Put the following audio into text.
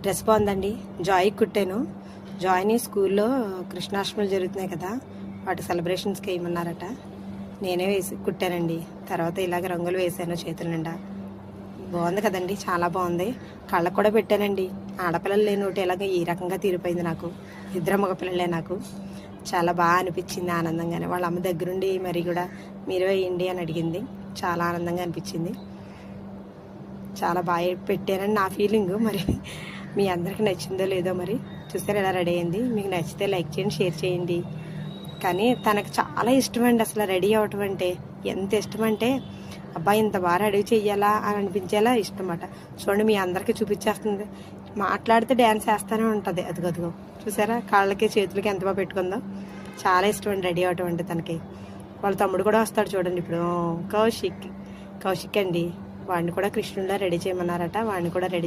Dress బాగుందండి. జాయ్కి కుట్టాను. జాయ్ని స్కూల్లో కృష్ణాష్టములు జరుగుతున్నాయి కదా, వాటి సెలబ్రేషన్స్కి వేయమన్నారట. నేనే కుట్టానండి. తర్వాత ఇలాగ రంగులు వేసాను చేతుల నిండా. బాగుంది కదండి, చాలా బాగుంది. కళ్ళకు కూడా పెట్టానండి. ఆడపిల్లలు లేని ఒకటి ఇలాగ ఈ రకంగా తీరిపోయింది నాకు. ఇద్దరు మగపిల్లలే నాకు. చాలా బాగా అనిపించింది, ఆనందంగానే. వాళ్ళ అమ్మ దగ్గరుండి మరి కూడా మీరు వేయండి అని అడిగింది. చాలా ఆనందంగా అనిపించింది. చాలా బాగా పెట్టానని నా ఫీలింగు. మరి మీ అందరికి నచ్చిందో లేదో మరి చూసారు ఎలా రెడీ అయింది. మీకు నచ్చితే లైక్ చేయండి, షేర్ చేయండి. కానీ తనకు చాలా ఇష్టం అండి అసలు రెడీ అవ్వటం అంటే. ఎంత ఇష్టం అంటే అబ్బాయి ఇంత బాగా రెడీ చెయ్యాలా అని అనిపించేలా ఇష్టం అన్నమాట. చూడండి, మీ అందరికీ చూపించేస్తుంది. మాట్లాడితే డ్యాన్స్ వేస్తూనే ఉంటుంది. అదిగో చూసారా, కాళ్ళకి చేతులకి ఎంత బాగా పెట్టుకుందో. చాలా ఇష్టం అండి రెడీ అవ్వటం అంటే తనకి. వాళ్ళ తమ్ముడు కూడా వస్తాడు చూడండి ఇప్పుడు, కౌశిక్ అండి. వాడిని కూడా కృష్ణుడిలా రెడీ చేయమన్నారట. వాడిని కూడా రెడీ